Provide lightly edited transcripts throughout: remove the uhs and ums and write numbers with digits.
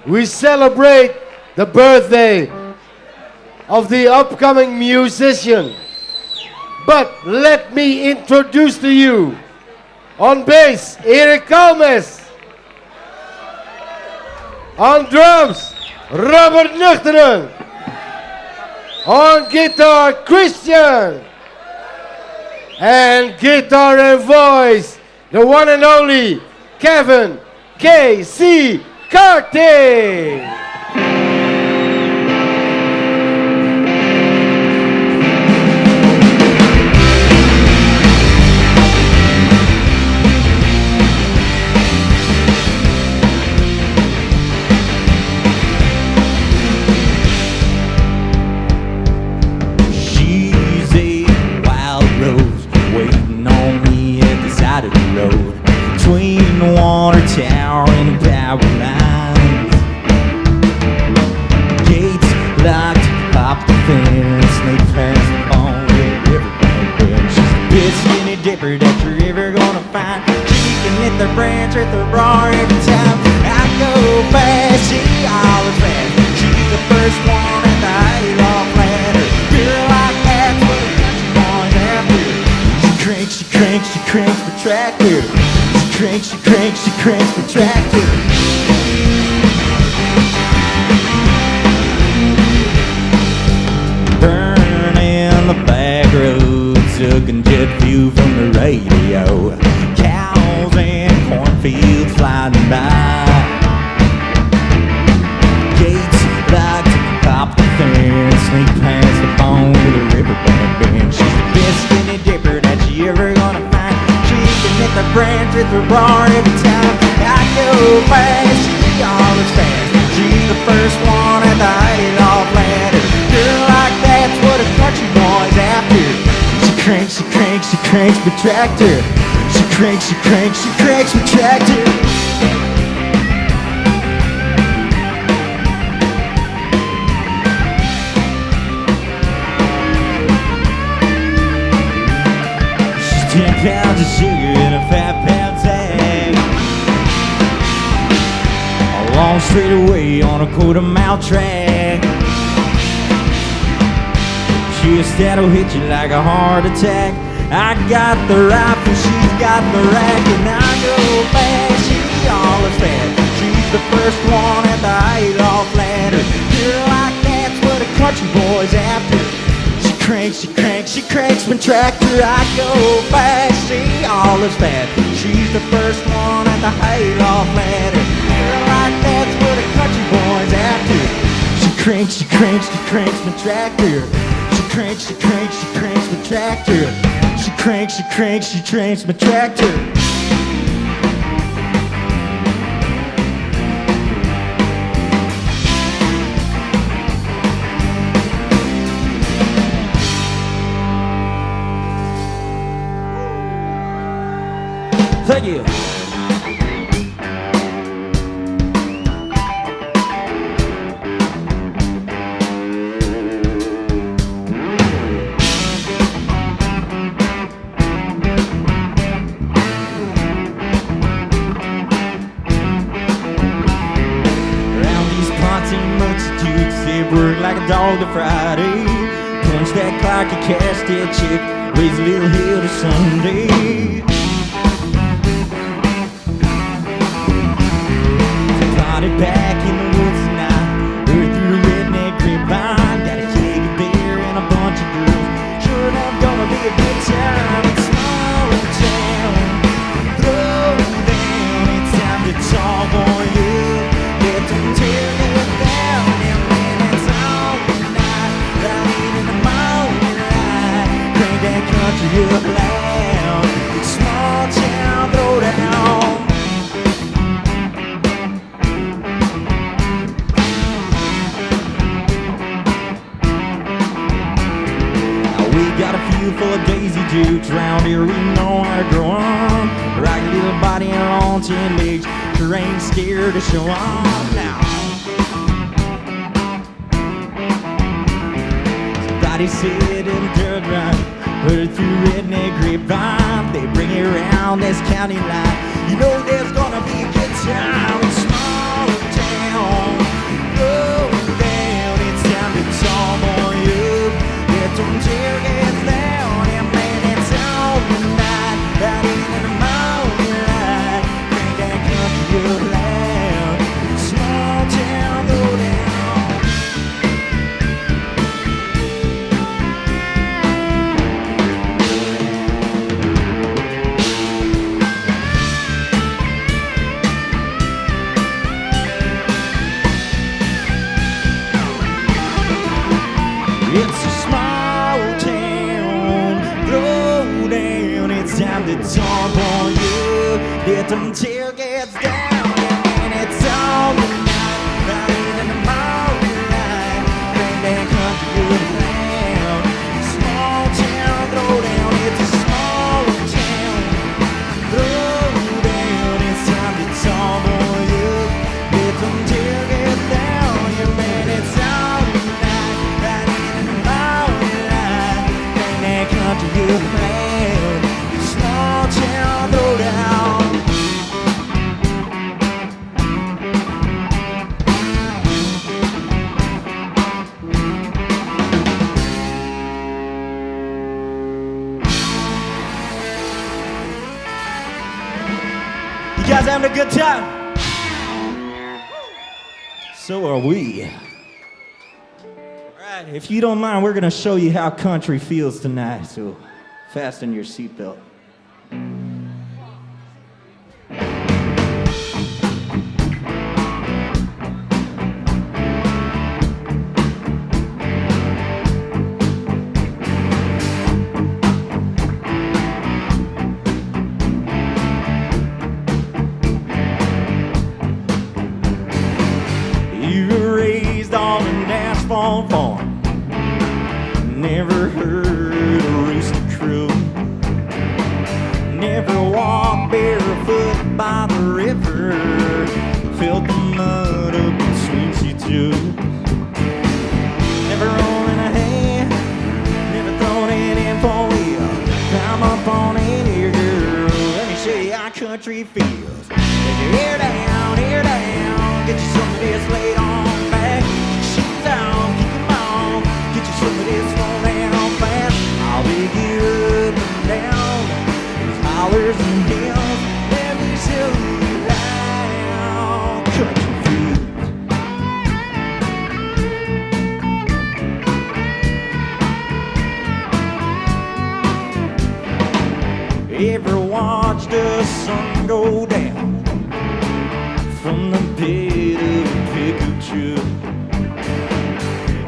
we celebrate the birthday of the upcoming musician. But let me introduce to you, on bass, Eric Kalmes. On drums, Robert Nuchteren. On guitar, Christian. And guitar and voice, the one and only Kevin K.C. Carty. Of the road between the water tower and the power lines. Gates locked, pop the fence, they passed on the river. She's the best skinny dipper that you're ever gonna find. She can hit the branch or the bar every time. I go fast, she always fast. She's the first one at the hayloft ladder. Girl like that's what a country boy's after. She cranks the tractor. She cranks the tractor. Burning the back roads, looking jet view from the radio. Cows and cornfields flying by. Gates locked, pop the fence, sneak past the phone to the riverbank bench. She's the best skinny dipper that you ever gonna find. She can hit the branch at the bar every time. I go fast, she always fast. She's the first one at the hayloft ladder. Girl like that's what a country boy's after. She cranks the tractor. She cranks the tractor. She's 10 pounds of sugar in a 5-pound sack. A long straight away on a quarter-mile track. Just that'll hit you like a heart attack. I got the rifle, she's got the rack, and I go fast, she always fast. She's the first one at the hayloft ladder. Girl like that's what a country boy's after. She cranks my tractor. I go fast, she always fast. She's the first one at the hayloft ladder. Girl like that's what a country boy's after. She cranks my tractor. She cranks my tractor. She cranks my tractor. Thank you. Work like a dog to Friday. Punch that clock, you cash that chick. Raise a little hill to Sunday. Party back in the woods tonight. Heard through the redneck grapevine. Got a keg of beer and a bunch of girls. Sure enough, gonna be a good time. It's small town. Throw down. It's time to talk on you. Let them tear you down. Country up loud, it's small town throwdown. Now we got a few full of Daisy Dukes round here, we know how to grow on. Rock a little body on 10 legs, sure ain't scared to show off now. Somebody said in dirt run. Heard through redneck grapevine, they bring it around this county line. You know there's gonna be a good time in small town. them tailgates down, and it's all night, right in the morning light. Bring that country around. Small town throwdown, it's a small town throwdown. It's time to talk on you. Let them tailgates down, and it's all night, right in the morning light. Bring that country around. Small town throwdown. You guys having a good time? So are we. Alright, if you don't mind, we're gonna show you how country feels tonight, so fasten your seatbelt. You were raised on an asphalt farm, never heard a rooster crow, never walked barefoot by the river, felt the mud up between your toes, never rolling a hand, never thrown it in for wheel. Climb up on in here, girl, let me show you how country feels. Get your hair down, get you some of this laid on back. Get your shoes on, keep them on, get you some of this roll down fast. I'll pick you up and down, there's hollers and hills. Let me show you how country feels. Ever watched the sun go down from the pit of a pickup truck?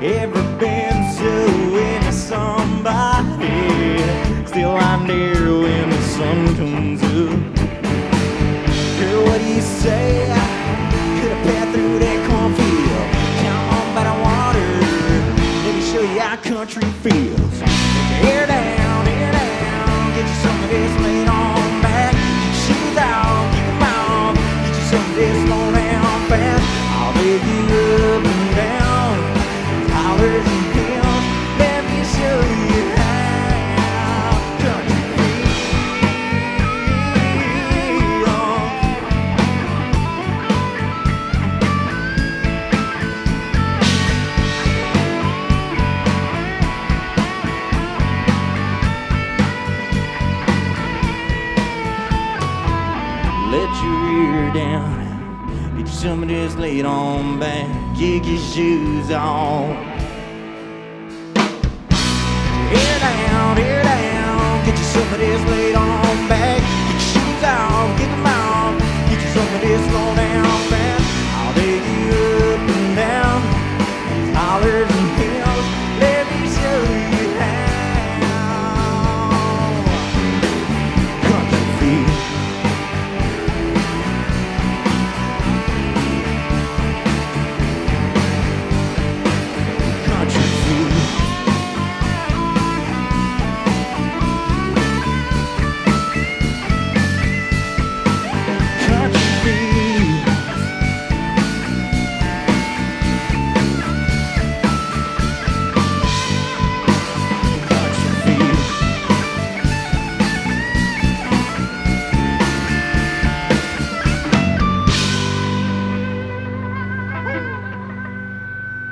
Ever been so into somebody, still I'm there when the sun comes up? Girl, what do you say? Could have passed through that cornfield, count on by the water. Let me show you how country feels. Get your hair down, get you some of this laid on back. Get your shoes out, keep them on, get you some of this slow down fast. I'll pick you up and down, hollers and hills. Let me show you how country feels. Let your ear down, get you some of this laid on back. Kick your shoes on. Hair down, get you some of this laid on back. Get your shoes on, kick them on, get you some of this slow down fast. I'll take you up and down, hollers and hills. Let me show you how country feels. Country feels. Country feels. Country feels.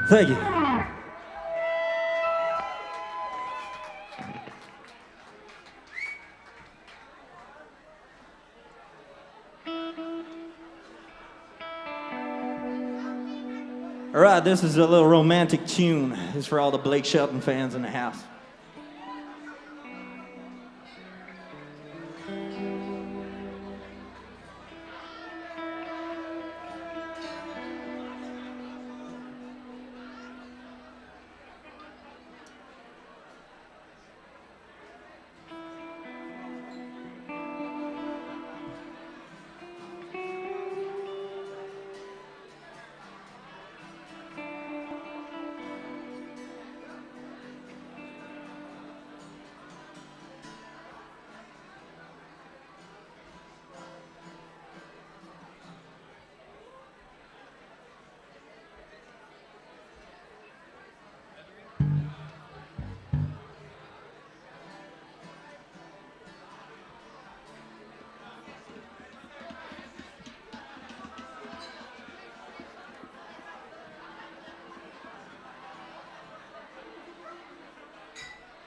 Thank you. All right, this is a little romantic tune. This is for all the Blake Shelton fans in the house.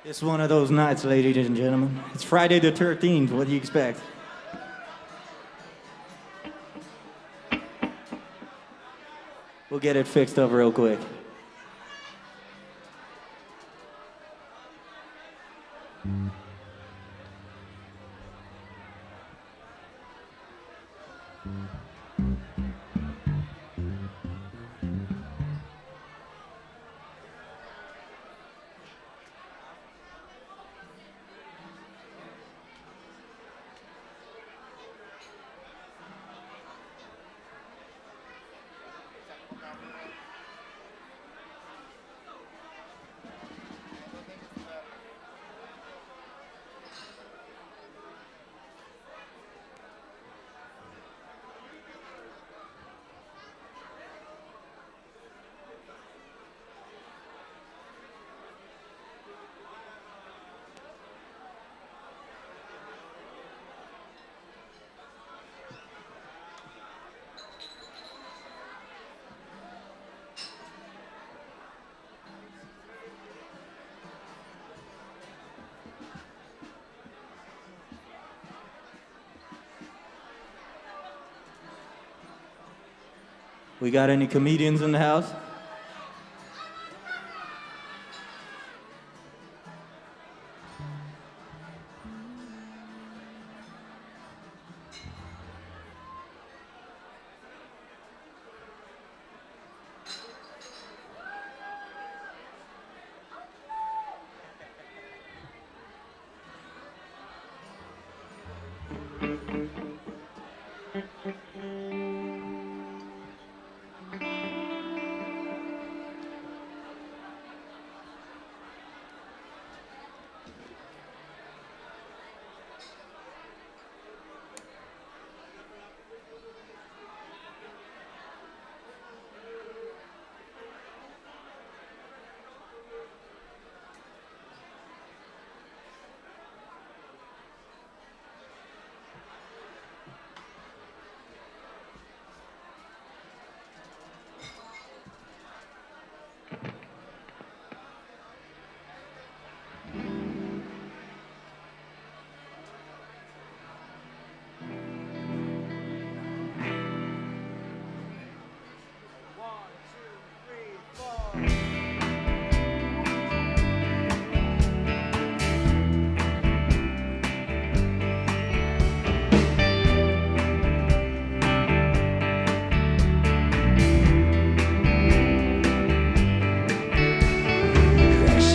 It's one of those nights, ladies and gentlemen. It's Friday the 13th. What do you expect? We'll get it fixed up real quick. We got any comedians in the house?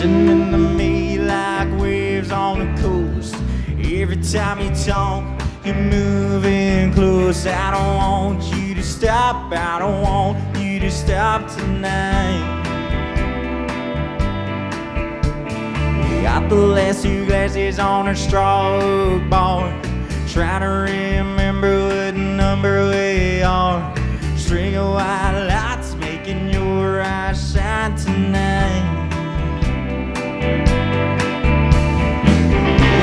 Into me like waves on the coast. Every time you talk, you're moving close. I don't want you to stop. I don't want you to stop tonight. We got the last two glasses on our straw bar, trying to remember what number we are. String of white lights making your eyes shine tonight.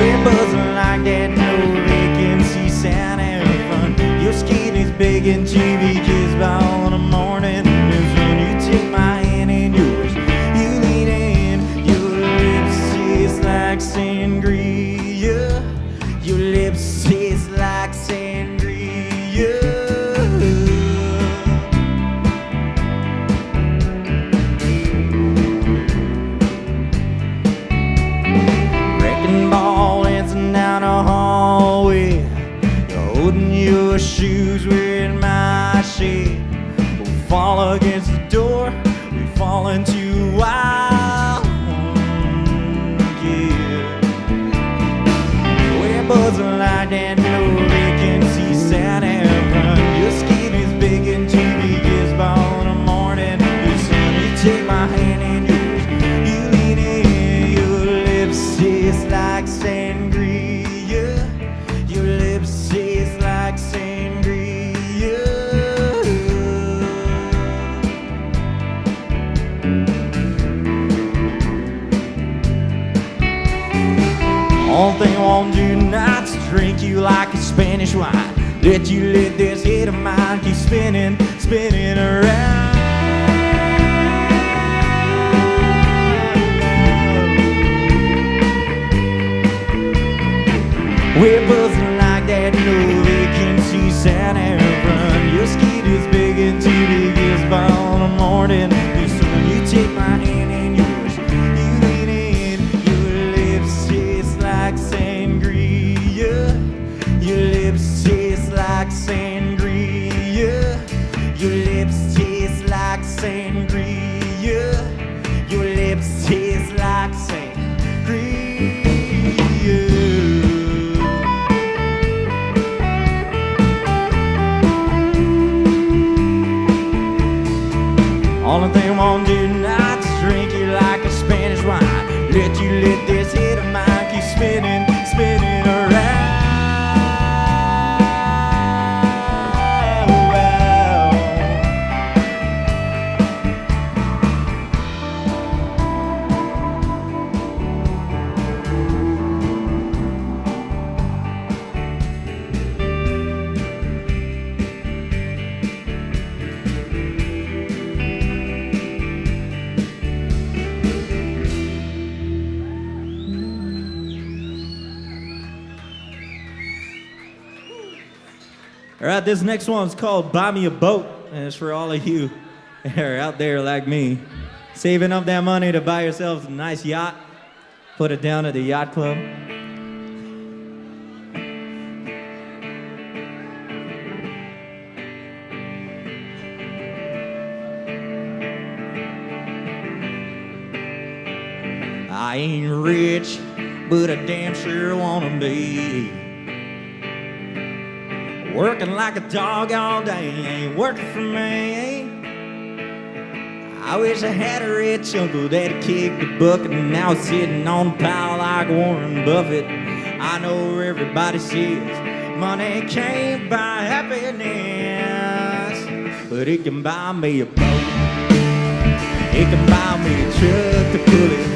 We're buzzing like that, no vacancy, sound and fun. Your skin is begging to be kissed by all the morning. Is when you take my hand in yours, you lean in. Your lips taste like sangria. Your lips taste like sangria. Your shoes wearing my shade. We'll fall against the door, we fall into wild, yeah. We're buzzing like that, no vacancy, sound and run. Your skin is begging to be kissed by all the morning. You suddenly take my hand in yours, you lean in. Your lips taste like sangria. Your lips taste like sangria. Only thing I want to do tonight's drink you like a Spanish wine. Let you let this head of mine keep spinning, spinning around. heart in. So when you take my hand in yours, you lean in. Your lips taste like sangria. Your lips taste like sangria. Your lips taste like sangria. Your lips taste like sangria. Only thing I want to do tonight is drink you like a Spanish wine. Let this head of mine keep spinning, spinning around. All right, this next one's called Buy Me a Boat, and it's for all of you that are out there like me, saving up that money to buy yourselves a nice yacht, put it down at the yacht club. I ain't rich, but I damn sure wanna be. Working like a dog all day ain't working for me. I wish I had a rich uncle that kicked the bucket and now sitting on a pile like Warren Buffett. I know everybody says money can't buy happiness, but it can buy me a boat. It can buy me a truck to pull it.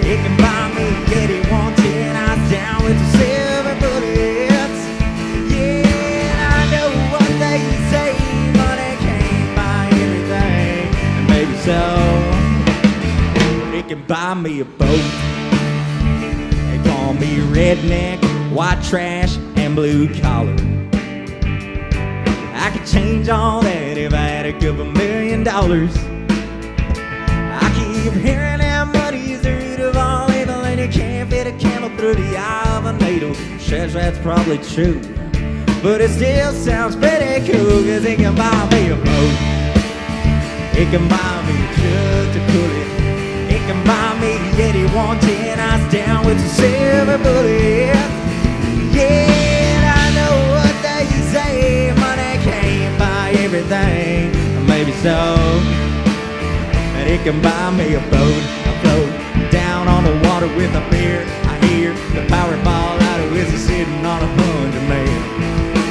It can buy me a Yeti 110 eyes down with the silver bullets. Yeah, I know what they say, money can't buy everything, and maybe so. It can buy me a boat. They call me redneck, white trash, and blue collar. I could change all that if I had a couple $1 million. I keep hearing that money's the root of all evil, and you can't fit a camel through the eye of a needle. Says that's probably true, but it still sounds pretty cool, cause it can buy me a boat. It can buy me a truck to pull it. It can buy me a Yeti 110 eyes down with a silver bullet. Yeah, I know what they say, money can't buy everything, maybe so. And it can buy me a boat. I float down on the water with a beer. I hear the Powerball out of whiskey sitting on 100 million.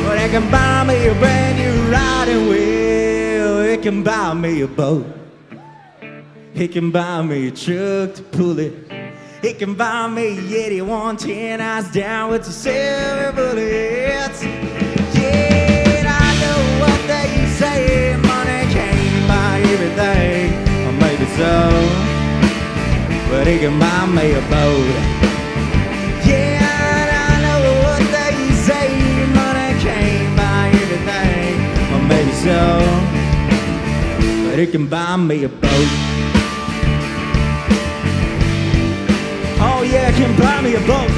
But it can buy me a brand new riding wheel. It can buy me a boat. It can buy me a truck to pull it. It can buy me a Yeti 110 eyes down with the silver bullets. Yeah, I know what they say, money can't buy everything, or maybe so, but it can buy me a boat. Yeah, I know what they say, money can't buy everything, or maybe so, but it can buy me a boat. Oh yeah, it can buy me a boat.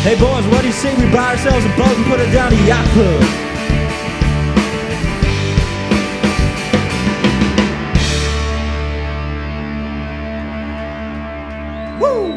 Hey boys, what do you say we buy ourselves a boat and put it down to Yacht Club? Woo!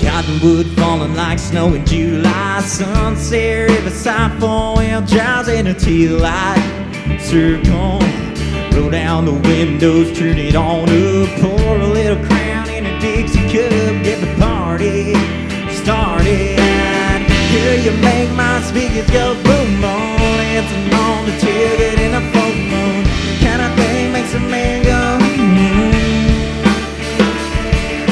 Cottonwood falling like snow in July. Sunset Riverside 4 caramel jars and a tea light circle. Roll down the windows, turn it on up, pour a little Crown in a Dixie cup, get the party started. Girl, you make my speakers go boom, boom, dancing on the tailgate in a full moon. Kind of thing makes a man go,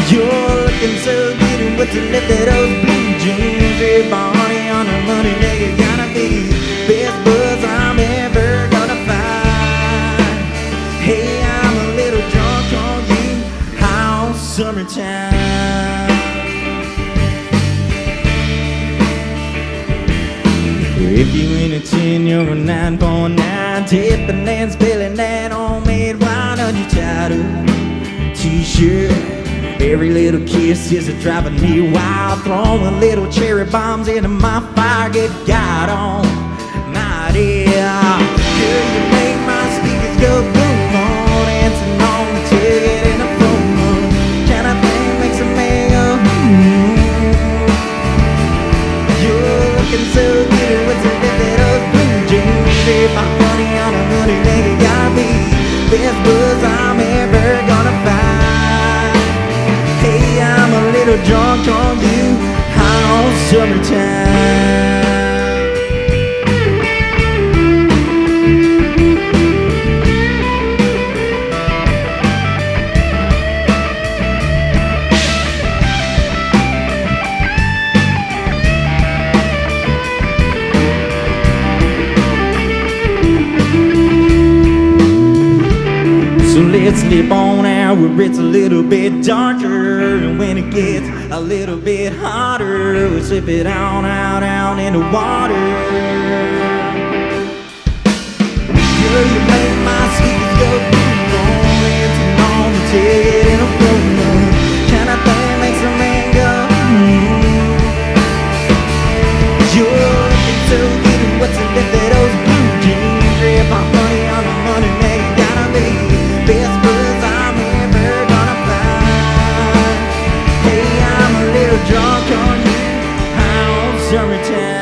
You're looking so good and what's left of those blue jeans. Hey, Barney, on the money, nigga, gotta be best buzz I'm ever gonna find. Hey, I'm a little drunk on you, how summertime. If you ain't a 10, you're a 9.9. Tipping and spilling that homemade wine on your tattered t-shirt. Every little kiss is driving me wild. Throwing little cherry bombs into my fire. Get God on my dear. Girl, you make my speakers go boom, boom, dancing on the tailgate in a full moon. Kind of thing makes a man go, You're looking so good, what's the left of those blue jeans? If I'm money on a money, nigga, gotta be best buzz I'm ever gonna find. Hey, I'm a little drunk on you, how summertime. So let's slip on out where it's a little bit darker, and when it gets a little bit hotter, we'll slip it on out in the water. Girl, you make my speakers go boom, boom, dancing on the tailgate in a full moon. Kind of thing makes a man go, You're looking so good, and what's left of those blue jeans? If I'm money on the money, man, you gotta be best buzz I'm ever gonna find. Hey, I'm a little drunk on you, how summertime.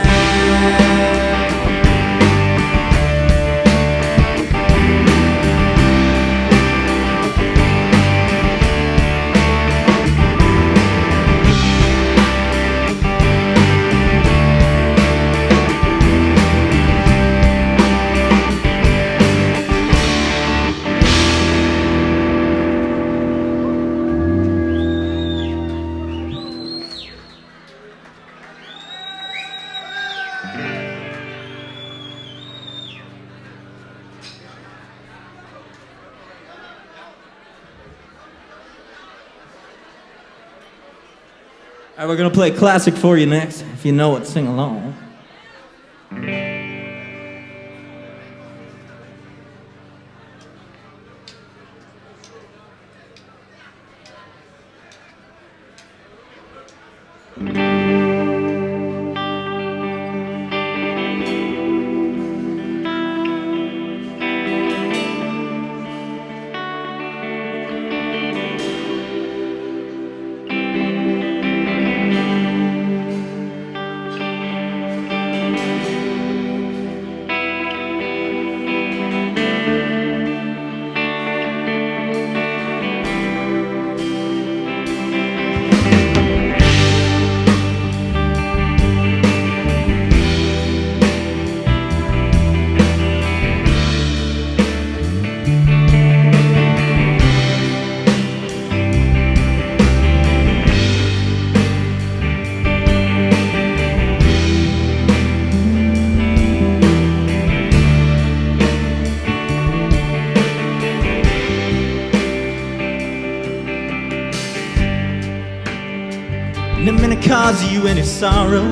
All right, we're gonna play a classic for you next. If you know it, sing along. Never meant to cause you any sorrow.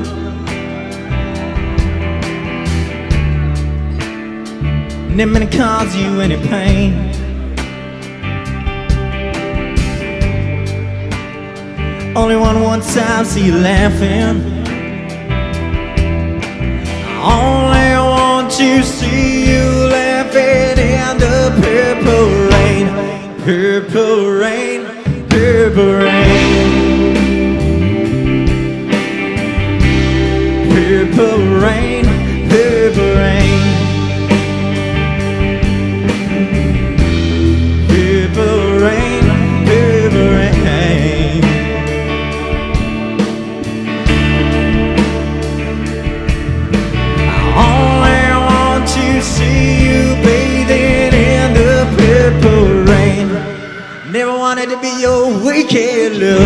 Never meant to cause you any pain. Only want one time see you laughing. I only want to see you laughing in the purple rain. Purple rain, purple rain. Purple rain, purple rain. wanted to be your wicked lover.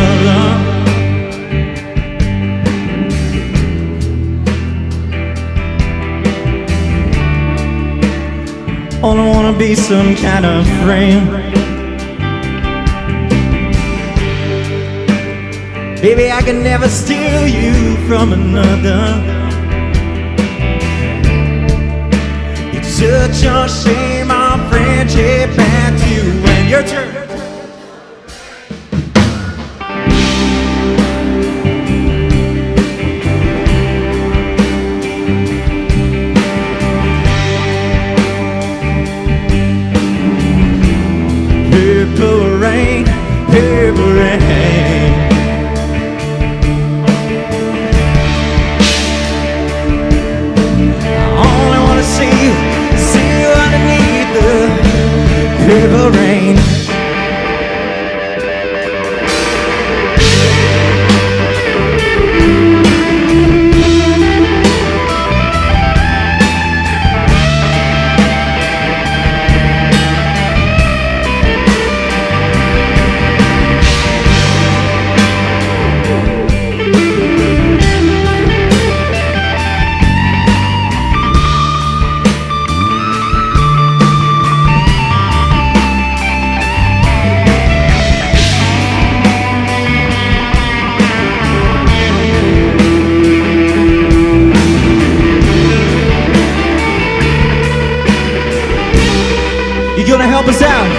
Oh, I wanna be some kind of friend. Baby, I can never steal you from another. It's such a shame our friendship had to end. Your turn. Purple rain, purple rain. I only wanna see you underneath the purple rain. You gonna help us out?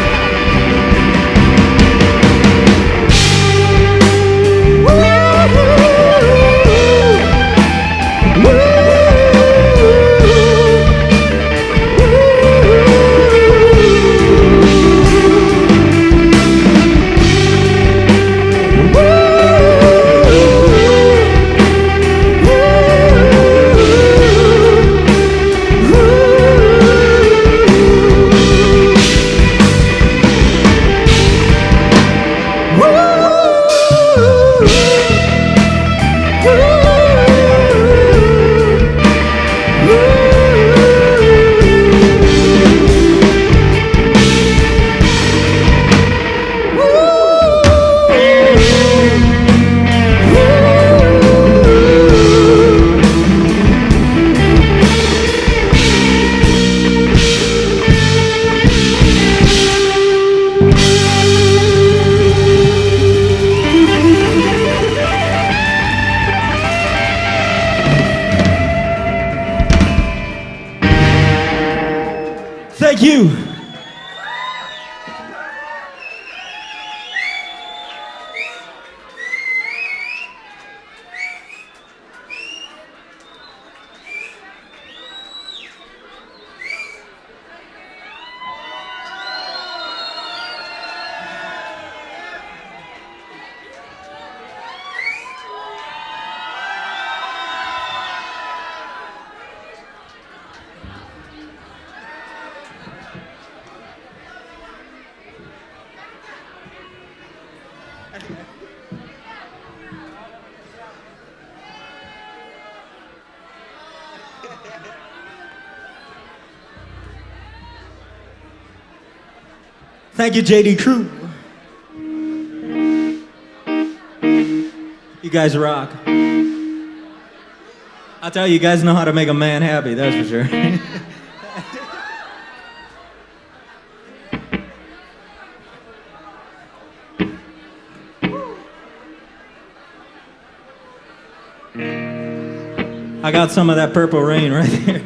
Thank you. Thank you, JD Crew. You guys rock. I'll tell you, you guys know how to make a man happy, that's for sure. I got some of that Purple Rain right there.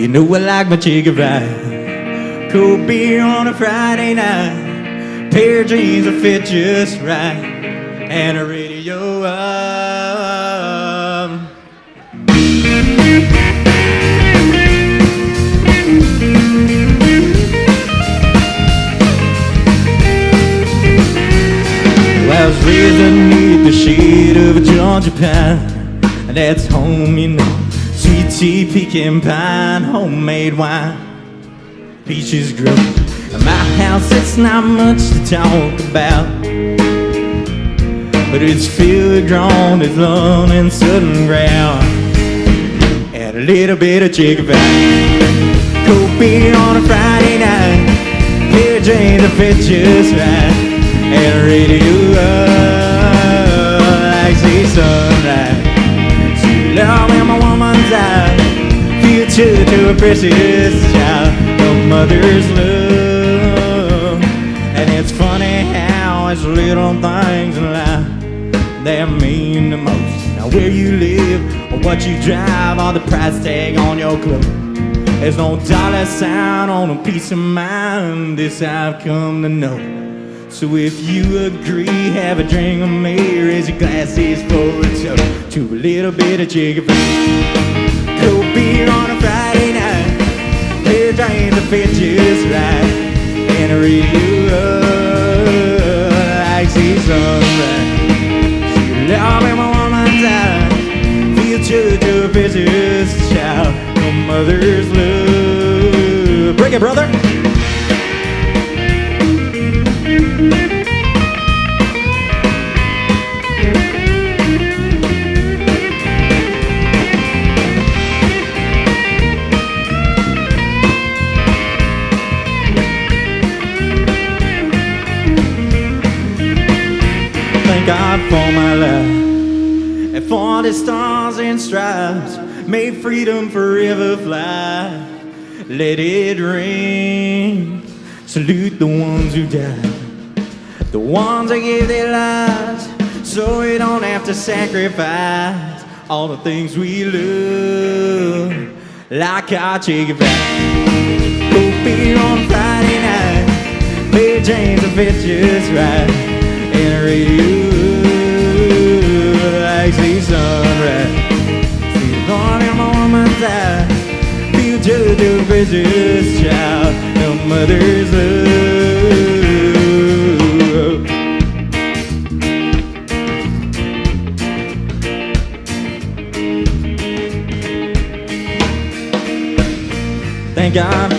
You know I like my chicken fried, cold beer on a Friday night, pair of jeans that fit just right, and a radio on. Well, I was raised underneath the shade of a Georgia pine, and that's home, you know. Sweet tea, pecan pie, homemade wine, peaches grow. At my house, it's not much to talk about. but it's field grown, it's lawn and sudden ground, and a little bit of chicken fat. Cold beer on a Friday night, pair of jeans that fit just right, and a radio like the sunlight. Sweet love in my woman's eye, feel true to a precious child, a mother's love. And it's funny how it's little things in life that mean the most. Now where you live, or what you drive, or the price tag on your clothes. There's no dollar sign on a piece of mind, this I've come to know. So if you agree, have a drink with me, raise your glasses for a toast to a little bit of chicken feet. Cold beer on a Friday night, pair of jeans that fit just right, and a radio like the sunrise. See love in my woman's eyes, feel true to a precious child, no mother's love. Break it, brother. Thank God for my life, and for the stars and stripes, may freedom forever fly. Let it ring, salute the ones who died, the ones that gave their lives, so we don't have to sacrifice all the things we love, like our chicken fat. Cold beer on Friday night, pair of jeans that fit just right, and a radio like the sunrise. See the Lord in my woman's eyes, feel true to a precious child, no mother's love. Thank God.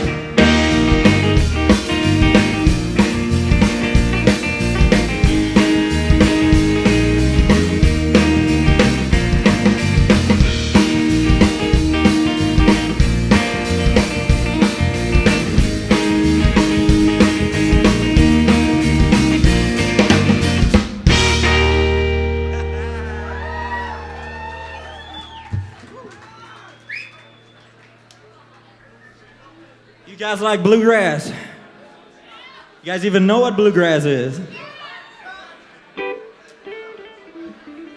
You guys like bluegrass? You guys even know what bluegrass is?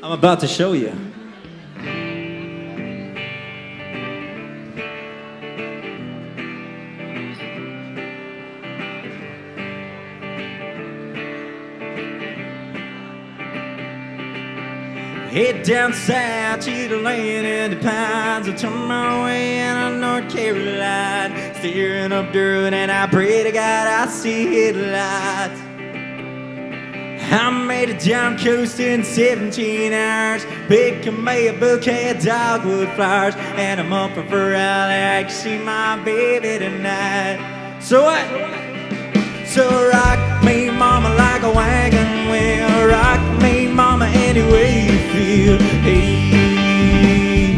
I'm about to show you. Head down south to the land and the pines. I turn my way into North Carolina, steering up dirt and I pray to God I see headlights. I made it down coast in 17 hours, picking me a bouquet of dogwood flowers, and I'm up for Raleigh. I can see my baby tonight. So what? So rock me, mama, like a wagon wheel. Rock me, mama, any way you feel. Hey,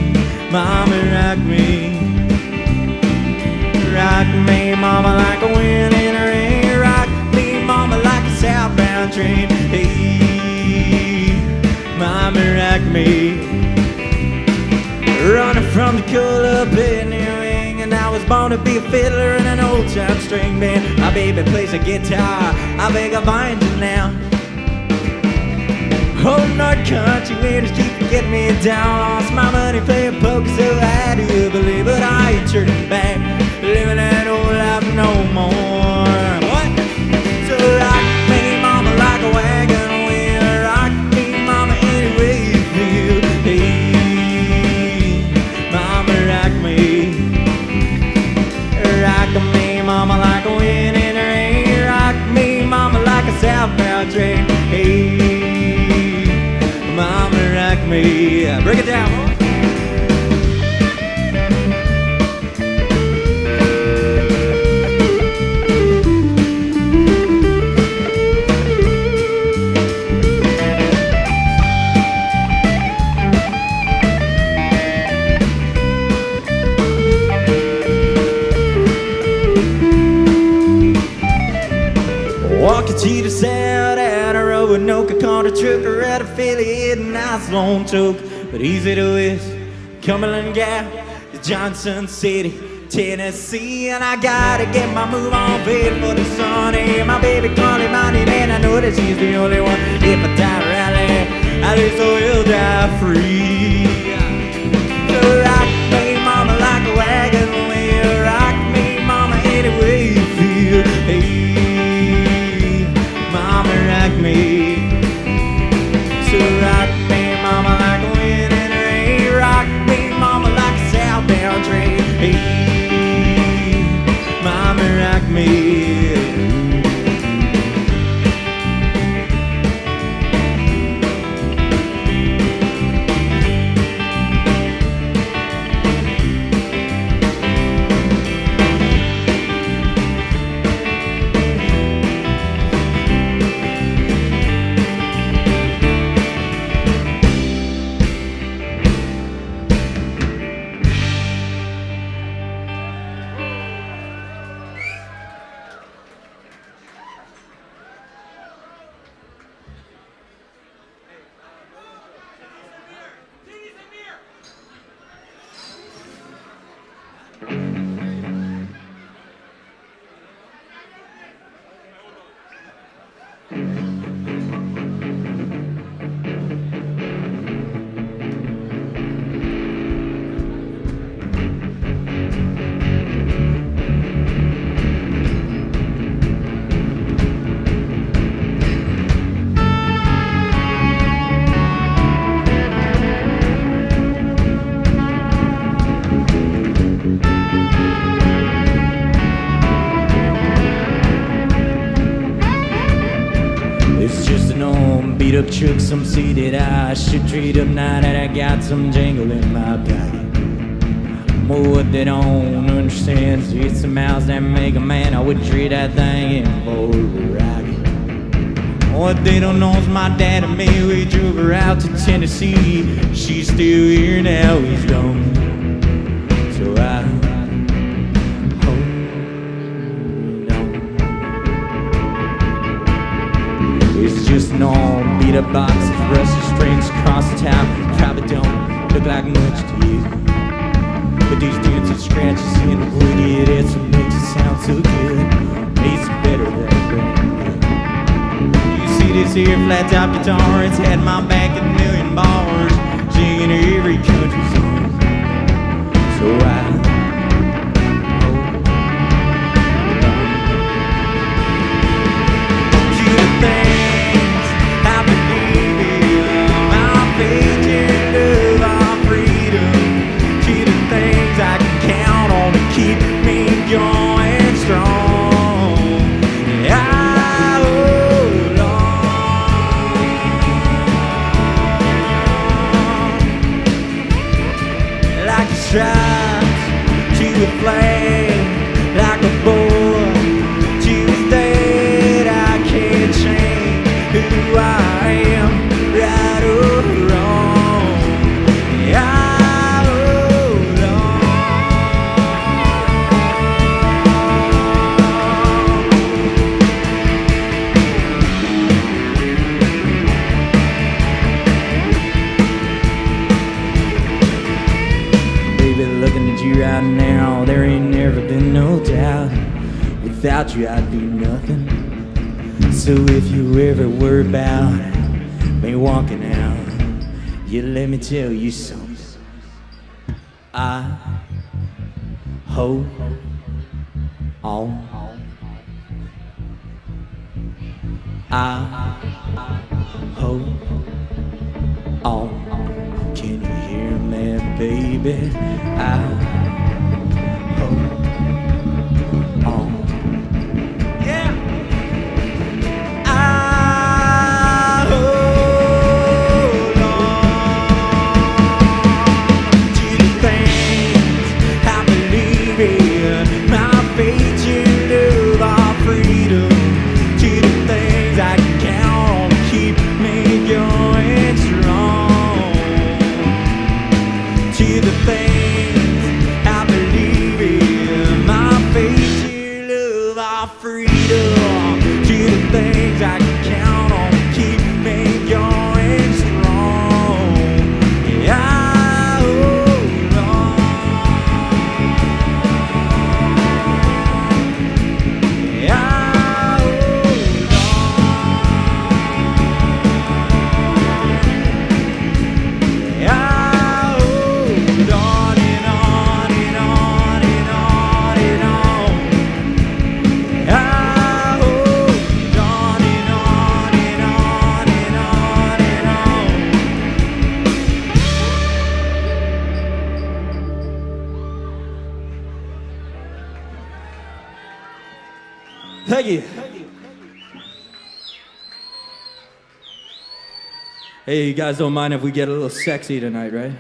mama, rock me. Rock me, mama, like a wind in the rain. Rock me, mama, like a southbound train. Hey, mama, rock me. Running from the cold up in New England, I was born to be a fiddler in an old-time string band. My baby plays a guitar, I think I'll find you now. Old North Country winners keep getting me down. Lost my money playing poker, so I do believe, but I ain't turning back, living that old life no more. What? So rock me, mama, like a wagon wheel. Rock me, mama, any way you feel. Hey, mama, rock me. Rock me, mama, like a wind in the rain. Rock me, mama, like a southbound train. Hey, mama, rock me. Break it down. Walking to the south at a Roanoke, caught a trucker at a Philly, and nice long toke. But easy to west, Cumberland Gap, Johnson City, Tennessee, and I gotta get my move on paid for the sun. Hey, my baby calling my name, and I know that she's the only one. If I die rally, at least I will die free. So rock me, mama, like a wagon wheel. Rock me, mama, any way you feel. Hey, mama, rock me. So rock me, mama, like a wind and rain. Rock me, mama, like a southbound train. Hey, mama, rock me. Beat up truck, some see that I should treat up now that I got some jingle in my pocket. More what they don't understand is it's the mouths that make a man. I would treat that thing in for a rocket. What they don't know is my dad and me, we drove her out to Tennessee. She's still here now, he's gone. So I it's just an all beat up box of rusty strings across the town. Probably don't look like much to you, but these dudes and scratches in the wood, yeah, that's what makes it sound so good. It's better than that. You see this here flat top guitar, it's had my back in a million bars, singing every country song. So I straps to the flame like a boy to his dad. I can't change who I am, right or wrong. I hold looking at you right now, there ain't never been no doubt. Without you I'd be nothing. So if you ever worry about me walking out, you let me tell you something. I hold on. I hold on. Can you hear me, baby? I hold on. Yeah. I hold on to the things I believe in. My faith, your love, our freedom. To the things I can count on to keep me going strong. To the things I believe in, my faith, your love, our freedom. To the things Thank you. Hey, you guys don't mind if we get a little sexy tonight, right?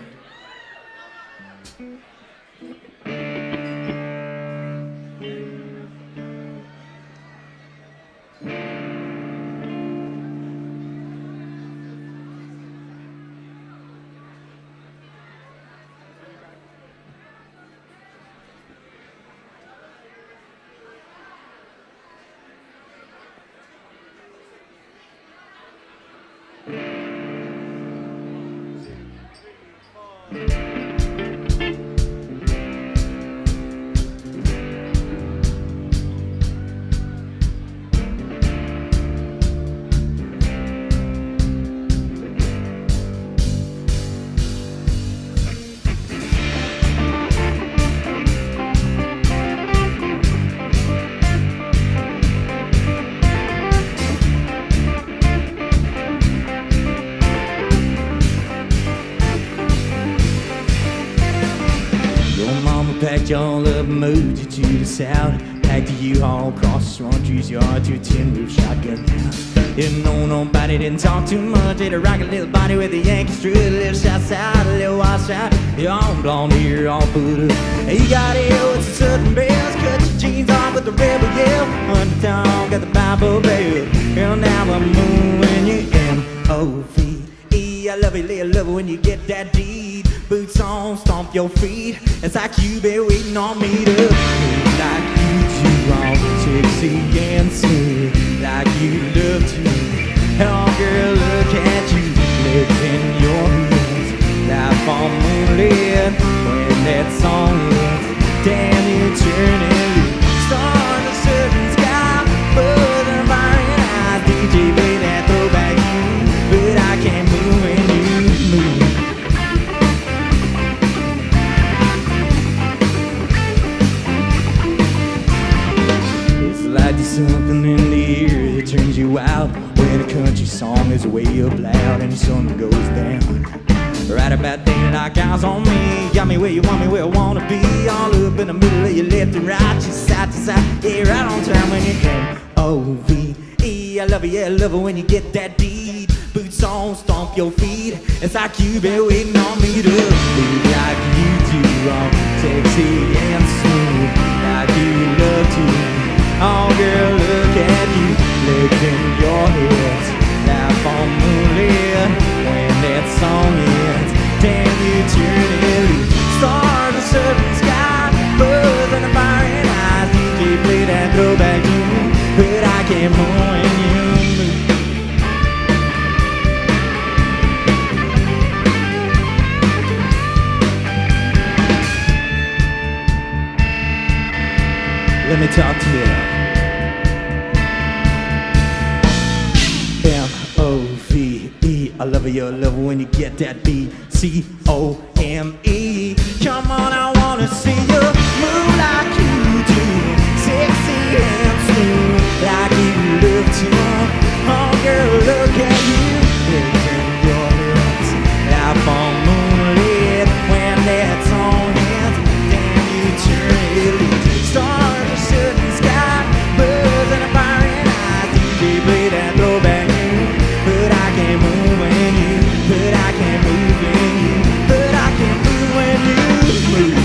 Packed y'all up, moved you to the south. Packed you all across the swamp trees yard to a tin roof shotgun house. Didn't know nobody, didn't talk too much. Had a rocket little body with a Yankee strut, a little south side, a little west side. You're all blonde here, all put up. You got hair with some southern bells, cut your jeans on with the rebel yell. Under town, got the Bible belt. And now I'm moving you M-O-V-E. I love it when you get that deed. Boots on, stomp your feet. It's like you been waiting on me to move like you do, all sexy and smooth, like you love to. Oh girl, look at you, legs in your heels, life on moonlit. When that song ends, damn you turn and loose. Star in the southern sky, but I'm fire eyes. DJ play that throwback you, but I can't move when you move. Like there's something in the air that turns you out when a country song is way up loud and the sun goes down. Right about then, like eyes on me, got me where you want me, where I wanna be. All up in the middle of your left and right, just side to side, yeah, right on time when you come. O-V-E, I love it, yeah, I love it when you get that deed. Boots on, stomp your feet. It's like you been waiting on me to move like you do, all sexy and smooth, like you love to. Oh girl, look at you, legs in your hips, life on moonlit. When that song ends, damn you turn it loose. Star in the southern sky, buzz and a fire in eyes. DJ play that throwback tune, but I can't move when you move. Let me talk to you. M-O-V-E, I love it when you get that B. C-O-M-E. Come on, I wanna see you move like you do, sexy and smooth, like you love to. Oh girl, look at you, legs in your hips, life on moonlit. When that song ends, damn you turn it loose. Stars are shooting sky, buzz and a fire in eyes. DJ play that throwback tune, but I can't move when you, but I can't move when you, but I can't move when you move.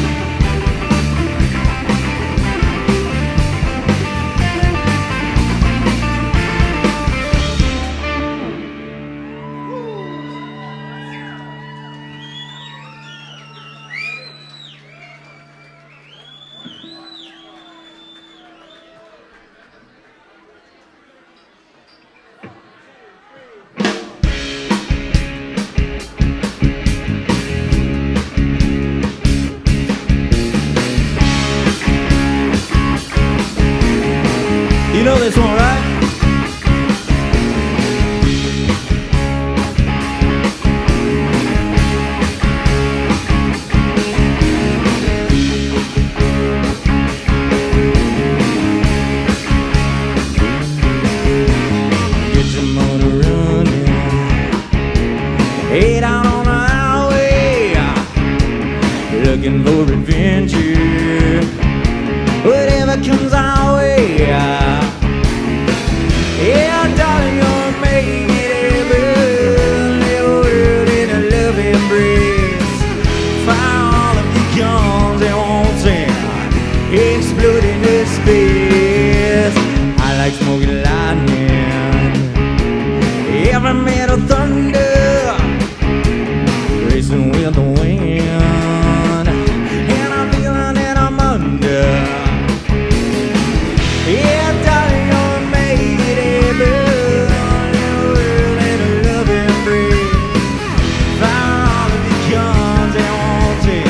You know this one, right? Get your motor running, head out on the highway, looking for adventure. Whatever comes our way, like smoky lightning. Every metal thunder racing with the wind, and I'm feeling that I'm under. Yeah, darling, you're made it burn in a world and a loving free. Fire all of the guns and wanted,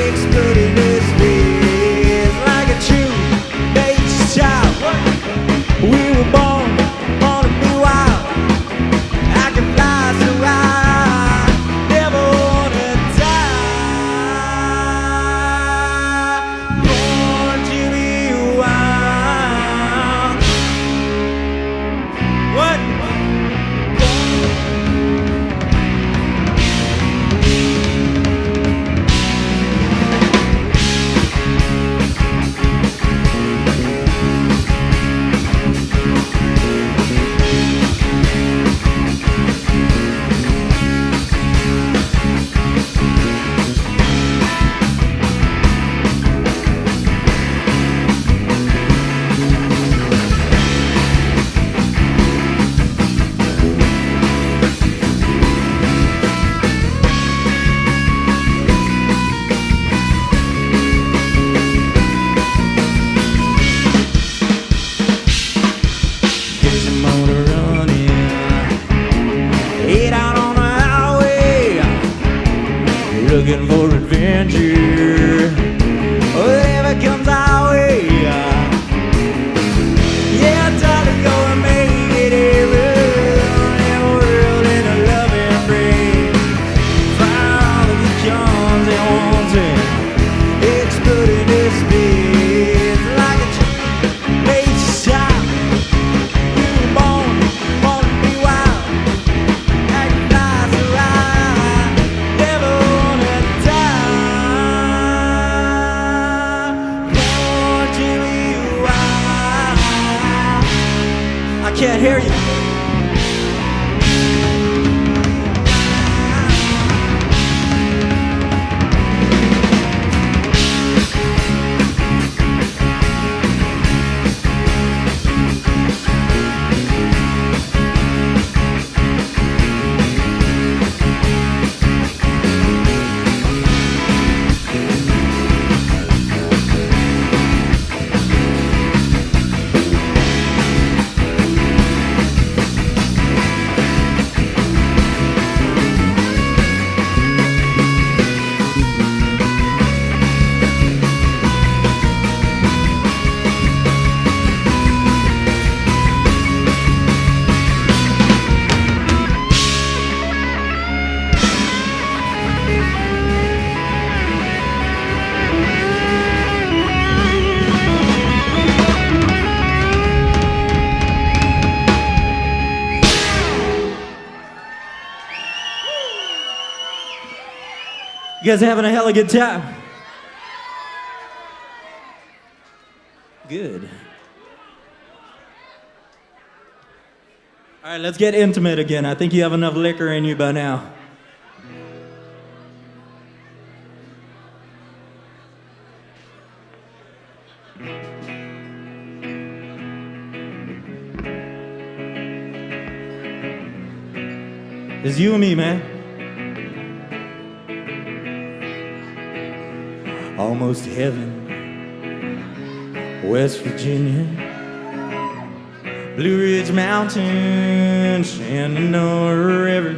exploding this space like a true baby child. We were born to be wild. I can fly so high, never wanna die. Born to be wild. What? Get the motor running, head out on the highway, looking for adventure. Whatever comes our way. Yeah, darling, go and make it a run in a world in a loving free. Fire all of your guns and wanting, exploding this space like a baby child. We were born to be wild. I can fly so high, never wanna die. Born to be wild. I can't hear you. You guys having a hella good time? Good. All right, let's get intimate again. I think you have enough liquor in you by now. It's you and me, man. Almost heaven, West Virginia, Blue Ridge Mountains, Shenandoah River.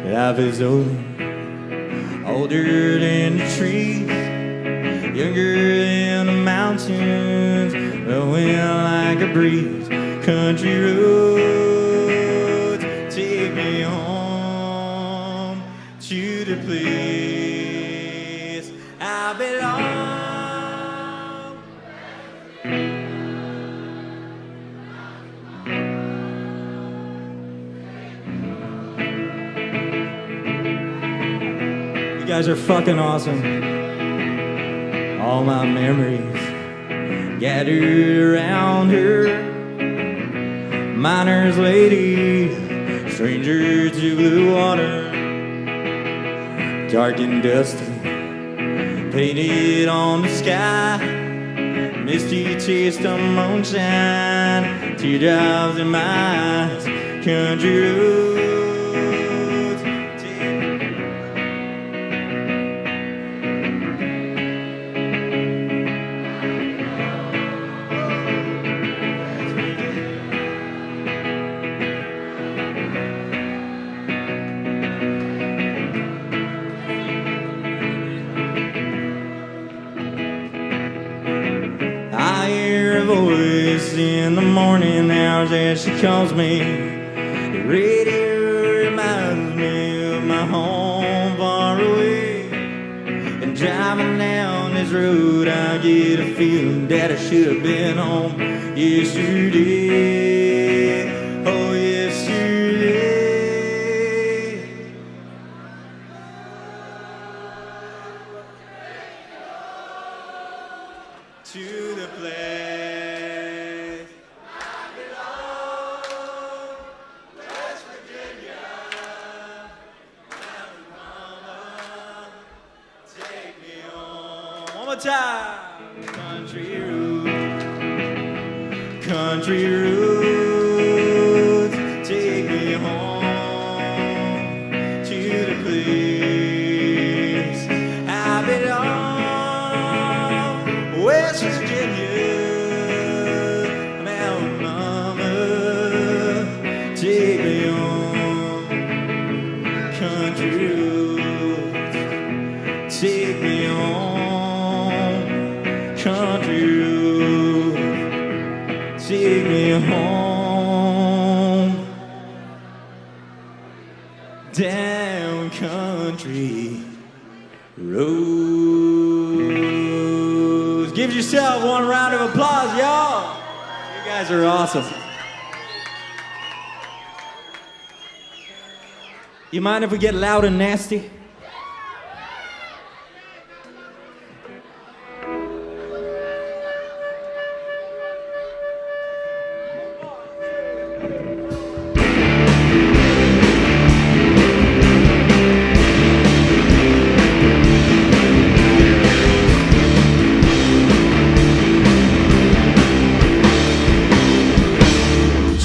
Life is older than the trees, younger than the mountains, blowing like a breeze. Country roads take me home to the place I belong. You guys are fucking awesome. All my memories gathered around her. Miner's lady, stranger to blue water. Dark and dusty, painted on the sky. misty taste of moonshine, teardrops in my eyes, country roads. I hear a voice in the morning hours as she calls me. The radio reminds me of my home far away. And driving down this road, I get a feeling that I should have been home yesterday. Oh, yesterday. To the place I belong, West Virginia, Mountain Mama, take me home. One more time. Country roads, take me home to the place I belong. West Virginia, Mountain Mama, take me home. Country roads, take me home. Country roads, take me home. Down country roads. Give yourself one round of applause, y'all. You guys are awesome. You mind if we get loud and nasty?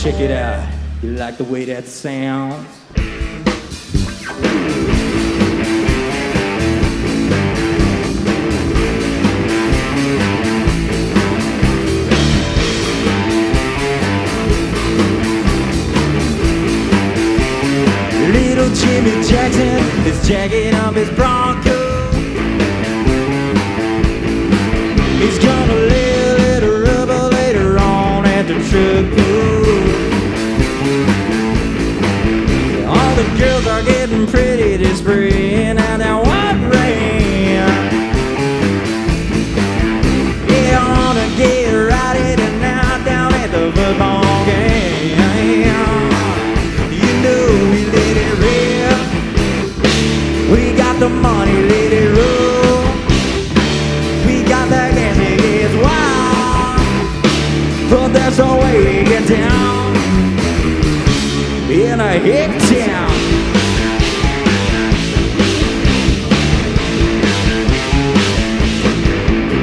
Check it out. You like the way that sounds? Little Jimmy Jackson is jacking up his Bronco. He's gonna lay a little rubber later on at the truck pool. All the girls are getting pretty this spring out that white rain. Yeah, I wanna get rowdy tonight down at the football game. You know we let it rip. We got the money, let it roll. We got the gas, it gets wild. But that's the way we get down in a hick town.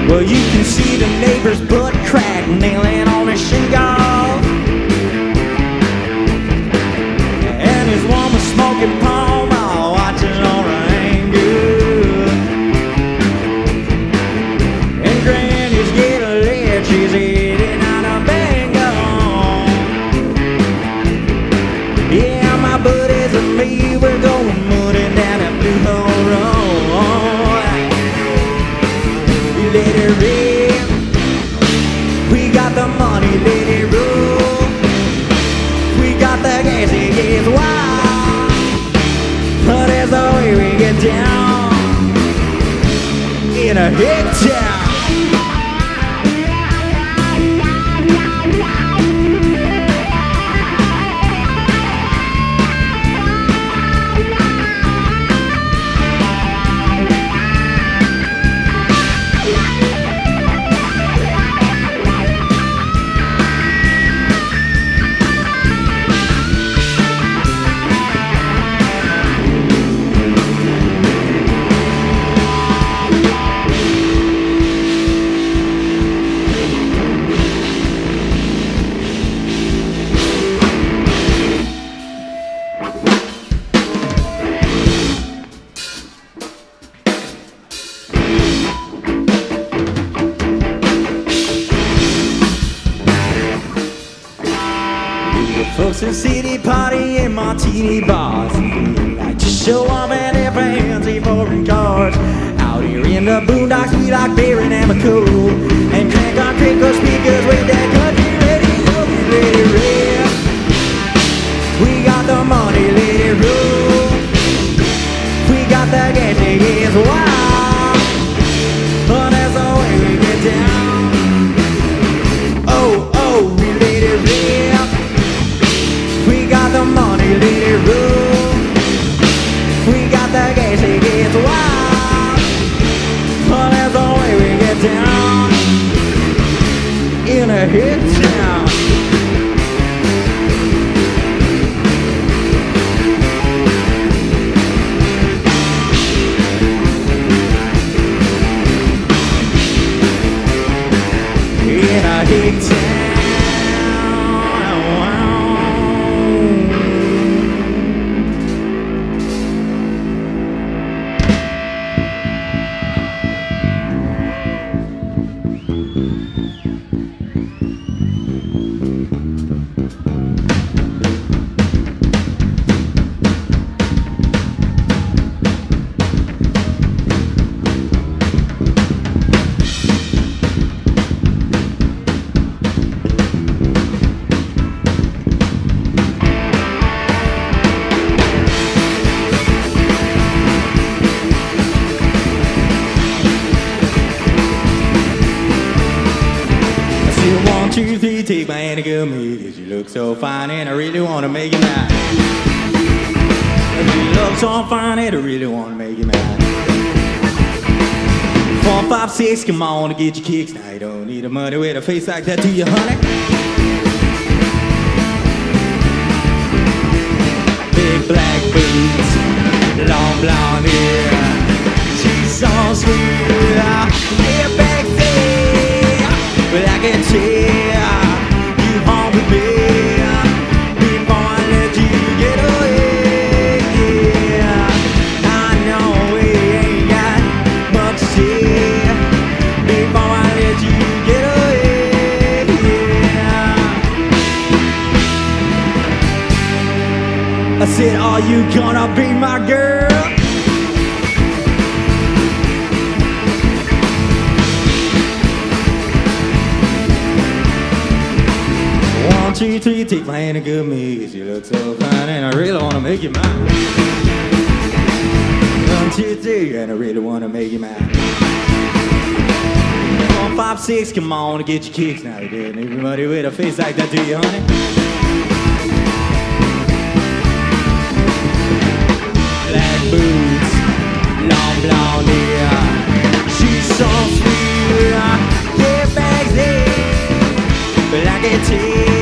Well, you can see the neighbor's butt crack nailing on his shingle, and his woman smoking palm while watching on her anger. And Granny's getting lit, she's eating out a bingo. Yeah, my buddies and me, we're going mooning down a Blue Hole Road. Let it rip. We got the money, let it roll. We got the gas, it gets wild. But that's the way we get down in a hick town. Folks in city party and martini bars. They like to show off and their fancy foreign cars. Out here in the boondocks, we like beer and Amoco, and crank our crinkle speakers with that country radio. Let it rip. We got the money, let it roll. We got the gas, it's wild. But that's the way we get down. Oh, oh, we let it rip. We got the money, let it roll. We got the gas, it's wild. But that's the way we get down. In a hit town. In a hit town. One, two, three, take my hand and go me, 'cause you look so fine and I really wanna make you mine. You look so fine and I really wanna make you mine. 4, 5, 6, come on to get your kicks. Now you don't need the money with a face like that, do you, honey? Big black boots, long blonde hair. She's so sweet, yeah, back there. But I can tell you home with me before I let you get away. Yeah, I know we ain't got much to say before I let you get away. Yeah. I said, are you gonna be my girl? 1, 2, 3, take my hand and give me, 'cause you look so fine and I really wanna make you mine. 1, 2, 3, and I really wanna make you mine. 4, 5, 6, come on to get your kicks now. You did everybody with a face like that, do you, honey? Black boots, long blonde hair. She's so sweet, yeah, bags there, but I can tell.